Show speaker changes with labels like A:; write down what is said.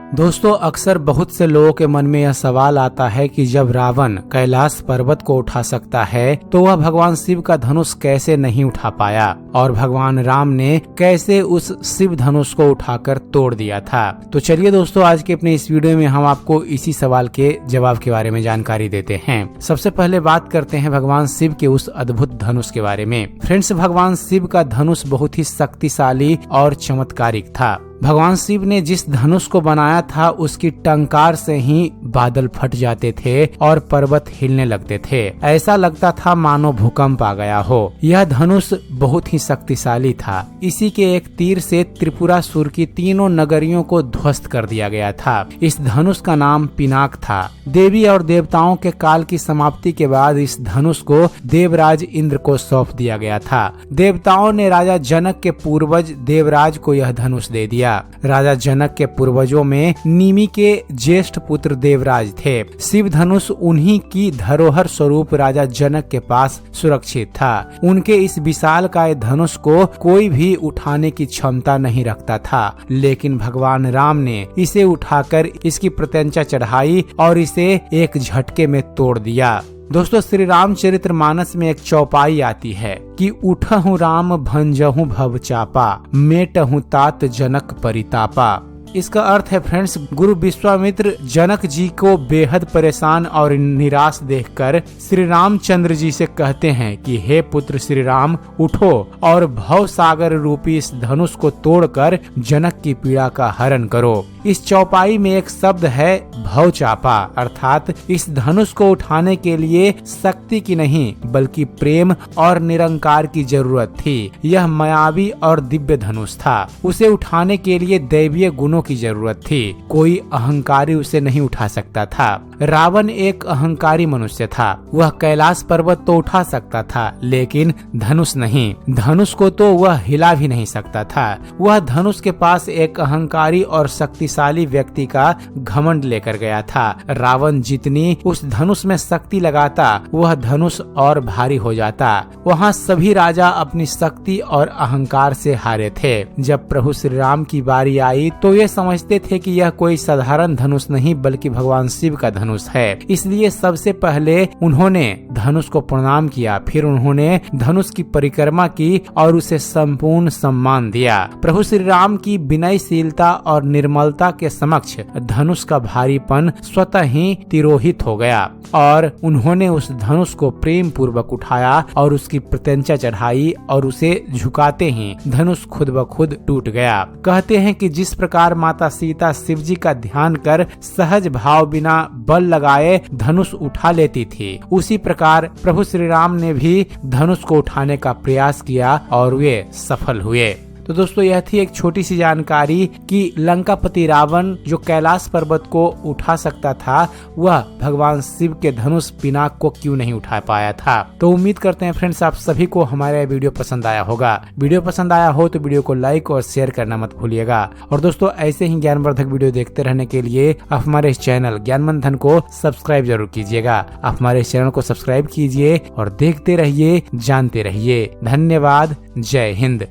A: दोस्तों, अक्सर बहुत से लोगों के मन में यह सवाल आता है कि जब रावण कैलाश पर्वत को उठा सकता है तो वह भगवान शिव का धनुष कैसे नहीं उठा पाया और भगवान राम ने कैसे उस शिव धनुष को उठाकर तोड़ दिया था। तो चलिए दोस्तों, आज के अपने इस वीडियो में हम आपको इसी सवाल के जवाब के बारे में जानकारी देते हैं। सबसे पहले बात करते हैं भगवान शिव के उस अद्भुत धनुष के बारे में। फ्रेंड्स, भगवान शिव का धनुष बहुत ही शक्तिशाली और चमत्कारिक था। भगवान शिव ने जिस धनुष को बनाया था उसकी टंकार से ही बादल फट जाते थे और पर्वत हिलने लगते थे। ऐसा लगता था मानो भूकंप आ गया हो। यह धनुष बहुत ही शक्तिशाली था। इसी के एक तीर से त्रिपुरासुर की तीनों नगरियों को ध्वस्त कर दिया गया था। इस धनुष का नाम पिनाक था। देवी और देवताओं के काल की समाप्ति के बाद इस धनुष को देवराज इंद्र को सौंप दिया गया था। देवताओं ने राजा जनक के पूर्वज देवराज को यह धनुष दे दिया। राजा जनक के पूर्वजों में निमि के ज्येष्ठ पुत्र देवराज थे। शिव धनुष उन्हीं की धरोहर स्वरूप राजा जनक के पास सुरक्षित था। उनके इस विशालकाय धनुष को कोई भी उठाने की क्षमता नहीं रखता था, लेकिन भगवान राम ने इसे उठाकर इसकी प्रत्यंचा चढ़ाई और इसे एक झटके में तोड़ दिया। दोस्तों, श्री रामचरितमानस में एक चौपाई आती है कि उठहु राम भंजहु भव चापा, मेटहु तात जनक परितापा। इसका अर्थ है फ्रेंड्स, गुरु विश्वामित्र जनक जी को बेहद परेशान और निराश देखकर श्री रामचंद्र जी से कहते हैं कि हे पुत्र श्री राम, उठो और भव सागर रूपी इस धनुष को तोड़कर जनक की पीड़ा का हरण करो। इस चौपाई में एक शब्द है भव चापा, अर्थात इस धनुष को उठाने के लिए शक्ति की नहीं बल्कि प्रेम और निरंकार की जरूरत थी। यह मायावी और दिव्य धनुष था। उसे उठाने के लिए दैवीय गुणों की जरूरत थी। कोई अहंकारी उसे नहीं उठा सकता था। रावण एक अहंकारी मनुष्य था। वह कैलाश पर्वत तो उठा सकता था, लेकिन धनुष नहीं। धनुष को तो वह हिला भी नहीं सकता था। वह धनुष के पास एक अहंकारी और शक्तिशाली व्यक्ति का घमंड लेकर गया था। रावण जितनी उस धनुष में शक्ति लगाता, वह धनुष और भारी हो जाता। वहाँ सभी राजा अपनी शक्ति और अहंकार से हारे थे। जब प्रभु श्री राम की बारी आई तो ये समझते थे कि यह कोई साधारण धनुष नहीं बल्कि भगवान शिव का धनुष है। इसलिए सबसे पहले उन्होंने धनुष को प्रणाम किया, फिर उन्होंने धनुष की परिक्रमा की और उसे संपूर्ण सम्मान दिया। प्रभु श्री राम की विनयशीलता और निर्मलता के समक्ष धनुष का भारीपन स्वतः ही तिरोहित हो गया और उन्होंने उस धनुष को प्रेम पूर्वक उठाया और उसकी प्रत्यंचा चढ़ाई और उसे झुकाते ही धनुष खुद ब खुद टूट गया। कहते हैं कि जिस प्रकार माता सीता शिव जी का ध्यान कर सहज भाव बिना बल लगाए धनुष उठा लेती थी, उसी प्रकार प्रभु श्री राम ने भी धनुष को उठाने का प्रयास किया और वे सफल हुए। तो दोस्तों, यह थी एक छोटी सी जानकारी कि लंकापति रावण जो कैलाश पर्वत को उठा सकता था, वह भगवान शिव के धनुष पिनाक को क्यों नहीं उठा पाया था। तो उम्मीद करते हैं फ्रेंड्स, आप सभी को हमारा वीडियो पसंद आया होगा। वीडियो पसंद आया हो तो वीडियो को लाइक और शेयर करना मत भूलिएगा। और दोस्तों, ऐसे ही ज्ञानवर्धक वीडियो देखते रहने के लिए आप हमारे इस चैनल ज्ञानमंथन को सब्सक्राइब जरूर कीजिएगा। आप हमारे इस चैनल को सब्सक्राइब कीजिए और देखते रहिए, जानते रहिए। धन्यवाद। जय हिंद।